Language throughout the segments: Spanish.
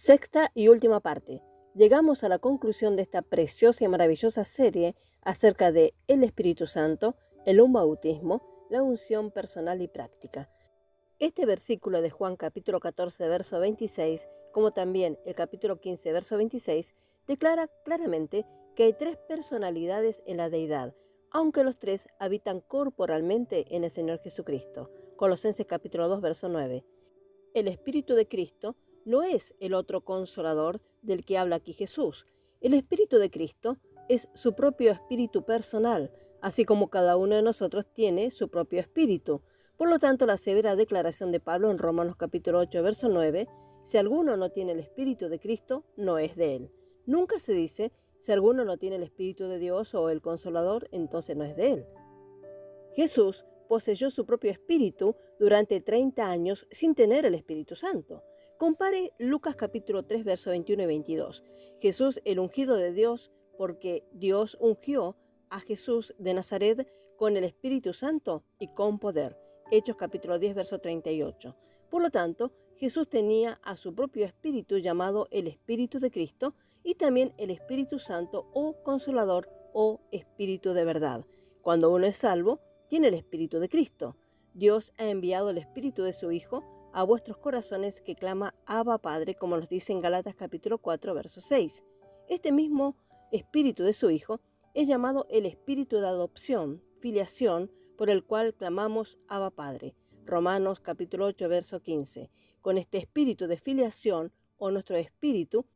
Sexta y última parte. Llegamos a la conclusión de esta preciosa y maravillosa serie acerca de el Espíritu Santo, el bautismo, la unción personal y práctica. Este versículo de Juan capítulo 14, verso 26, como también el capítulo 15, verso 26, declara claramente que hay tres personalidades en la deidad, aunque los tres habitan corporalmente en el Señor Jesucristo. Colosenses capítulo 2, verso 9. El Espíritu de Cristo no es el otro consolador del que habla aquí Jesús. El Espíritu de Cristo es su propio espíritu personal, así como cada uno de nosotros tiene su propio espíritu. Por lo tanto, la severa declaración de Pablo en Romanos capítulo 8, verso 9, si alguno no tiene el Espíritu de Cristo, no es de él. Nunca se dice, si alguno no tiene el Espíritu de Dios o el Consolador, entonces no es de él. Jesús poseyó su propio espíritu durante 30 años sin tener el Espíritu Santo. Compare Lucas capítulo 3, verso 21 y 22. Jesús, el ungido de Dios, porque Dios ungió a Jesús de Nazaret con el Espíritu Santo y con poder. Hechos capítulo 10, verso 38. Por lo tanto, Jesús tenía a su propio espíritu llamado el Espíritu de Cristo y también el Espíritu Santo o Consolador o Espíritu de verdad. Cuando uno es salvo, tiene el Espíritu de Cristo. Dios ha enviado el Espíritu de su Hijo a vuestros corazones que clama Abba Padre, como nos dice en Gálatas capítulo 4, verso 6. Este mismo Espíritu de su Hijo es llamado el Espíritu de adopción, filiación, por el cual clamamos Abba Padre. Romanos capítulo 8, verso 15. Con este espíritu de filiación o nuestro espíritu,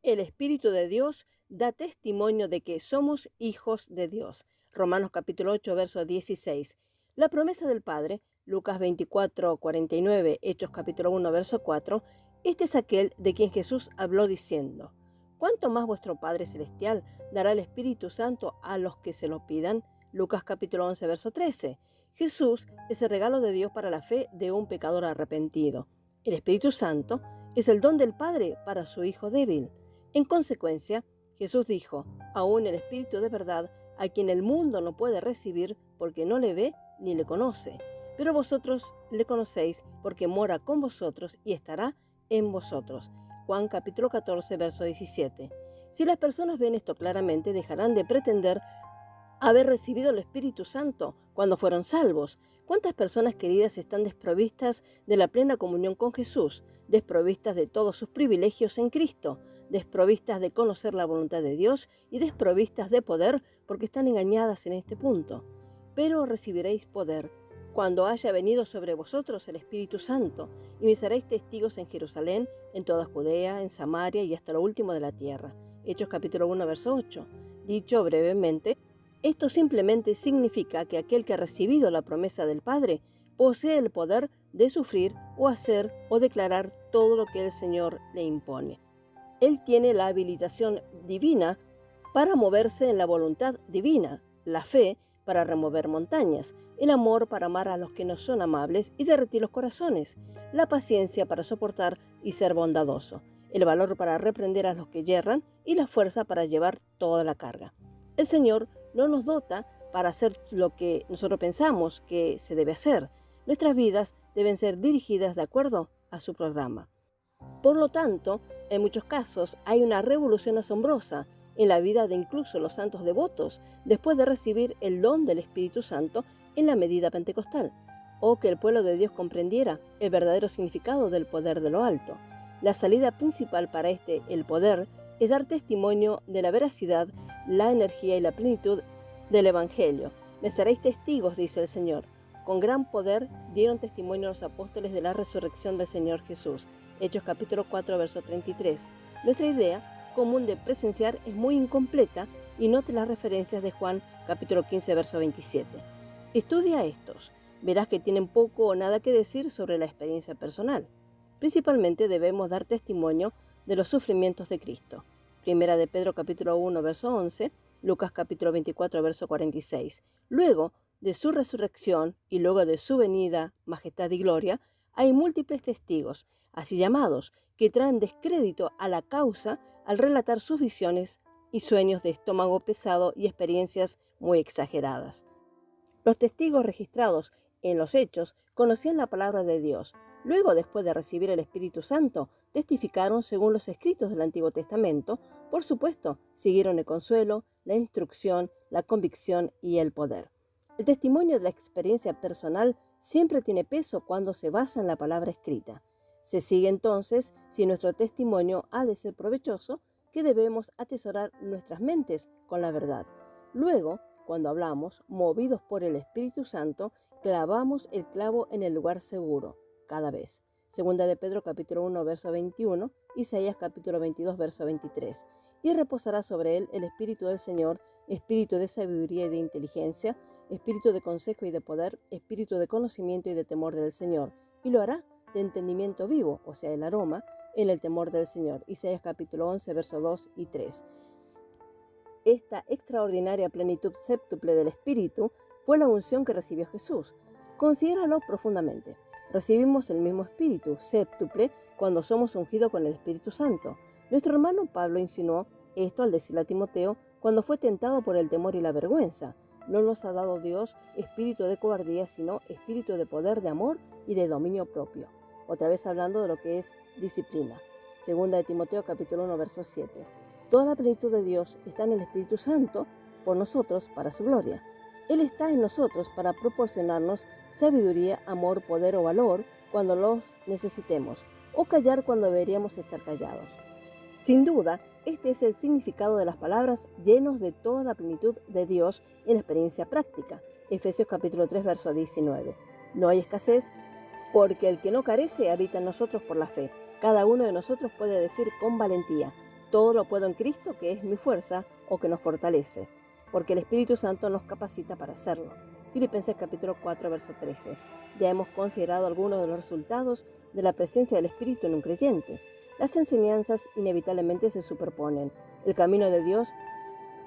el Espíritu de Dios da testimonio de que somos hijos de Dios. Romanos capítulo 8, verso 16. La promesa del Padre, Lucas 24, 49, Hechos capítulo 1, verso 4, este es aquel de quien Jesús habló diciendo, ¿cuánto más vuestro Padre Celestial dará el Espíritu Santo a los que se lo pidan? Lucas capítulo 11, verso 13. Jesús es el regalo de Dios para la fe de un pecador arrepentido. El Espíritu Santo es el don del Padre para su Hijo débil. En consecuencia, Jesús dijo, aún el Espíritu de verdad, a quien el mundo no puede recibir porque no le ve ni le conoce, pero vosotros le conocéis porque mora con vosotros y estará en vosotros. Juan capítulo 14, verso 17. Si las personas ven esto claramente, dejarán de pretender haber recibido el Espíritu Santo cuando fueron salvos. ¿Cuántas personas queridas están desprovistas de la plena comunión con Jesús, desprovistas de todos sus privilegios en Cristo, desprovistas de conocer la voluntad de Dios y desprovistas de poder porque están engañadas en este punto? Pero recibiréis poder cuando haya venido sobre vosotros el Espíritu Santo, y me seréis testigos en Jerusalén, en toda Judea, en Samaria y hasta lo último de la tierra. Hechos capítulo 1, verso 8. Dicho brevemente, esto simplemente significa que aquel que ha recibido la promesa del Padre posee el poder de sufrir o hacer o declarar todo lo que el Señor le impone. Él tiene la habilitación divina para moverse en la voluntad divina, la fe para remover montañas, el amor para amar a los que no son amables y derretir los corazones, la paciencia para soportar y ser bondadoso, el valor para reprender a los que yerran y la fuerza para llevar toda la carga. El Señor no nos dota para hacer lo que nosotros pensamos que se debe hacer. Nuestras vidas deben ser dirigidas de acuerdo a su programa. Por lo tanto, en muchos casos hay una revolución asombrosa en la vida de incluso los santos devotos después de recibir el don del Espíritu Santo en la medida pentecostal, o que el pueblo de Dios comprendiera el verdadero significado del poder de lo alto. La salida principal para el poder, es dar testimonio de la veracidad, la energía y la plenitud del Evangelio. Me seréis testigos, dice el Señor. Con gran poder dieron testimonio los apóstoles de la resurrección del Señor Jesús. Hechos capítulo 4, verso 33. Nuestra idea común de presenciar es muy incompleta y note las referencias de Juan capítulo 15, verso 27. Estudia estos. Verás que tienen poco o nada que decir sobre la experiencia personal. Principalmente debemos dar testimonio de los sufrimientos de Cristo. Primera de Pedro capítulo 1, verso 11, Lucas capítulo 24, verso 46. Luego de su resurrección y luego de su venida, majestad y gloria, hay múltiples testigos, así llamados, que traen descrédito a la causa al relatar sus visiones y sueños de estómago pesado y experiencias muy exageradas. Los testigos registrados en los Hechos, conocían la palabra de Dios. Luego, después de recibir el Espíritu Santo, testificaron según los escritos del Antiguo Testamento. Por supuesto, siguieron el consuelo, la instrucción, la convicción y el poder. El testimonio de la experiencia personal siempre tiene peso cuando se basa en la palabra escrita. Se sigue entonces, si nuestro testimonio ha de ser provechoso, que debemos atesorar nuestras mentes con la verdad. Luego, cuando hablamos, movidos por el Espíritu Santo, clavamos el clavo en el lugar seguro, cada vez. Segunda de Pedro capítulo 1, verso 21, Isaías capítulo 22, verso 23. Y reposará sobre él el Espíritu del Señor, Espíritu de sabiduría y de inteligencia, Espíritu de consejo y de poder, Espíritu de conocimiento y de temor del Señor. Y lo hará de entendimiento vivo, o sea, el aroma, en el temor del Señor. Isaías capítulo 11, verso 2 y 3. Esta extraordinaria plenitud séptuple del Espíritu fue la unción que recibió Jesús. Considéralo profundamente. Recibimos el mismo Espíritu séptuple cuando somos ungidos con el Espíritu Santo. Nuestro hermano Pablo insinuó esto al decirle a Timoteo cuando fue tentado por el temor y la vergüenza. No nos ha dado Dios espíritu de cobardía, sino espíritu de poder, de amor y de dominio propio. Otra vez hablando de lo que es disciplina. Segunda de Timoteo capítulo 1, verso 7. Toda la plenitud de Dios está en el Espíritu Santo por nosotros para su gloria. Él está en nosotros para proporcionarnos sabiduría, amor, poder o valor cuando los necesitemos, o callar cuando deberíamos estar callados. Sin duda, este es el significado de las palabras llenos de toda la plenitud de Dios en la experiencia práctica. Efesios capítulo 3, verso 19. No hay escasez, porque el que no carece habita en nosotros por la fe. Cada uno de nosotros puede decir con valentía: todo lo puedo en Cristo, que es mi fuerza o que nos fortalece, porque el Espíritu Santo nos capacita para hacerlo. Filipenses capítulo 4, verso 13. Ya hemos considerado algunos de los resultados de la presencia del Espíritu en un creyente. Las enseñanzas inevitablemente se superponen. El camino de Dios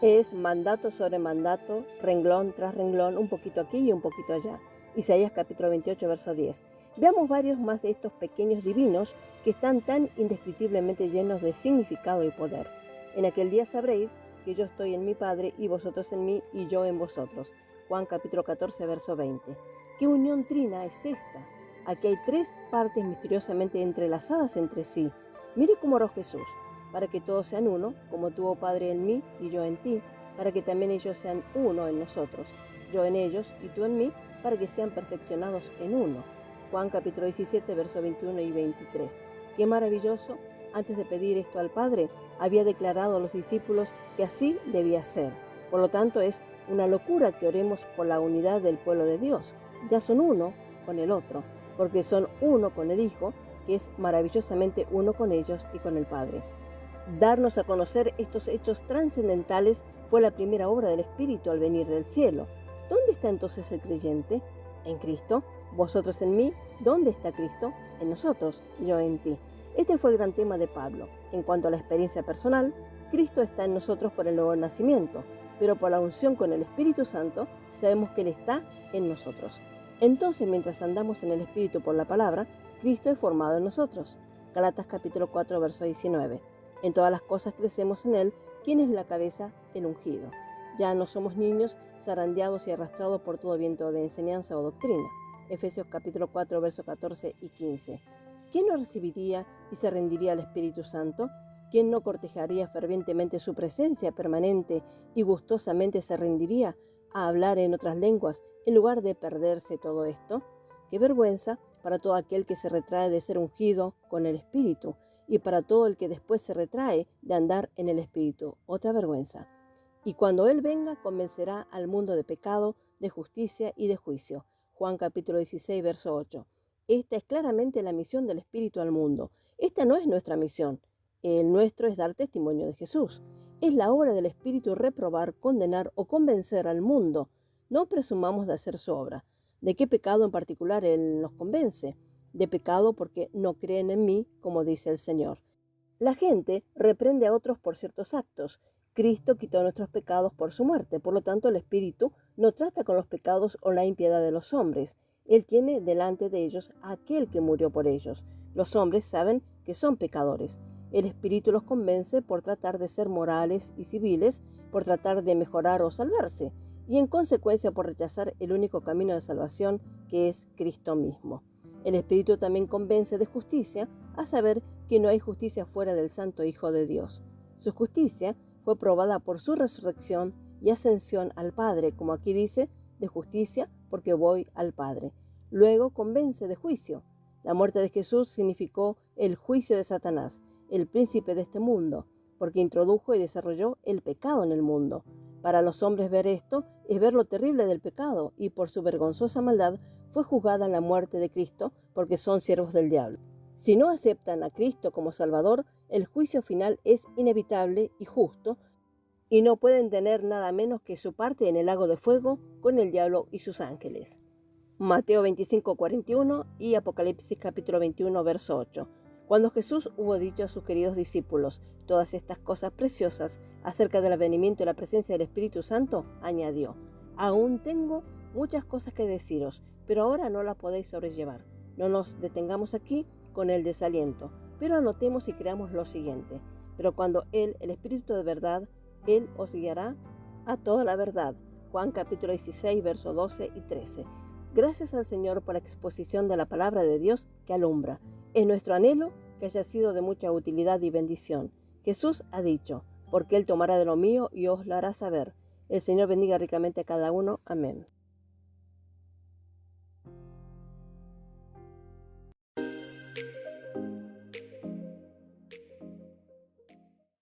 es mandato sobre mandato, renglón tras renglón, un poquito aquí y un poquito allá. Isaías capítulo 28, verso 10. Veamos varios más de estos pequeños divinos que están tan indescriptiblemente llenos de significado y poder. En aquel día sabréis que yo estoy en mi Padre y vosotros en mí y yo en vosotros. Juan capítulo 14, verso 20. ¿Qué unión trina es esta? Aquí hay tres partes misteriosamente entrelazadas entre sí. Mire cómo oró Jesús: para que todos sean uno, como tú, oh Padre, en mí y yo en ti, para que también ellos sean uno en nosotros, yo en ellos y tú en mí, para que sean perfeccionados en uno. Juan capítulo 17, versos 21 y 23. Qué maravilloso. Antes de pedir esto al Padre, había declarado a los discípulos que así debía ser. Por lo tanto, es una locura que oremos por la unidad del pueblo de Dios. Ya son uno con el otro, porque son uno con el Hijo, que es maravillosamente uno con ellos y con el Padre. Darnos a conocer estos hechos trascendentales fue la primera obra del Espíritu al venir del cielo. ¿Dónde está entonces el creyente? En Cristo. Vosotros en mí. ¿Dónde está Cristo? En nosotros, yo en ti. Este fue el gran tema de Pablo. En cuanto a la experiencia personal, Cristo está en nosotros por el nuevo nacimiento, pero por la unción con el Espíritu Santo sabemos que Él está en nosotros. Entonces, mientras andamos en el Espíritu por la palabra, Cristo es formado en nosotros. Galatas capítulo 4, verso 19. En todas las cosas crecemos en Él, quien es la cabeza, el ungido. Ya no somos niños zarandeados y arrastrados por todo viento de enseñanza o doctrina. Efesios capítulo 4, versos 14 y 15. ¿Quién no recibiría y se rendiría al Espíritu Santo? ¿Quién no cortejaría fervientemente su presencia permanente y gustosamente se rendiría a hablar en otras lenguas en lugar de perderse todo esto? ¡Qué vergüenza para todo aquel que se retrae de ser ungido con el Espíritu y para todo el que después se retrae de andar en el Espíritu! ¡Otra vergüenza! Y cuando Él venga, convencerá al mundo de pecado, de justicia y de juicio. Juan capítulo 16, verso 8. Esta es claramente la misión del Espíritu al mundo. Esta no es nuestra misión. El nuestro es dar testimonio de Jesús. Es la obra del Espíritu reprobar, condenar o convencer al mundo. No presumamos de hacer su obra. ¿De qué pecado en particular Él nos convence? De pecado porque no creen en mí, como dice el Señor. La gente reprende a otros por ciertos actos. Cristo quitó nuestros pecados por su muerte. Por lo tanto, el Espíritu no trata con los pecados o la impiedad de los hombres. Él tiene delante de ellos a aquel que murió por ellos. Los hombres saben que son pecadores. El Espíritu los convence por tratar de ser morales y civiles, por tratar de mejorar o salvarse. y en consecuencia por rechazar el único camino de salvación que es Cristo mismo. El Espíritu también convence de justicia, a saber que no hay justicia fuera del Santo Hijo de Dios. Su justicia fue probada por su resurrección y ascensión al Padre, como aquí dice, de justicia porque voy al Padre. Luego convence de juicio. La muerte de Jesús significó el juicio de Satanás, el príncipe de este mundo, porque introdujo y desarrolló el pecado en el mundo. Para los hombres ver esto es ver lo terrible del pecado, y por su vergonzosa maldad fue juzgada en la muerte de Cristo, porque son siervos del diablo. Si no aceptan a Cristo como Salvador, el juicio final es inevitable y justo, y no pueden tener nada menos que su parte en el lago de fuego con el diablo y sus ángeles. Mateo 25:41 y Apocalipsis capítulo 21, verso 8. Cuando Jesús hubo dicho a sus queridos discípulos todas estas cosas preciosas acerca del advenimiento y la presencia del Espíritu Santo, añadió: aún tengo muchas cosas que deciros, pero ahora no las podéis sobrellevar. No nos detengamos aquí con el desaliento, pero anotemos y creamos lo siguiente. Pero cuando Él, el Espíritu de verdad, Él os guiará a toda la verdad. Juan capítulo 16, versos 12 y 13. Gracias al Señor por la exposición de la palabra de Dios que alumbra. Es nuestro anhelo que haya sido de mucha utilidad y bendición. Jesús ha dicho: porque Él tomará de lo mío y os lo hará saber. El Señor bendiga ricamente a cada uno. Amén.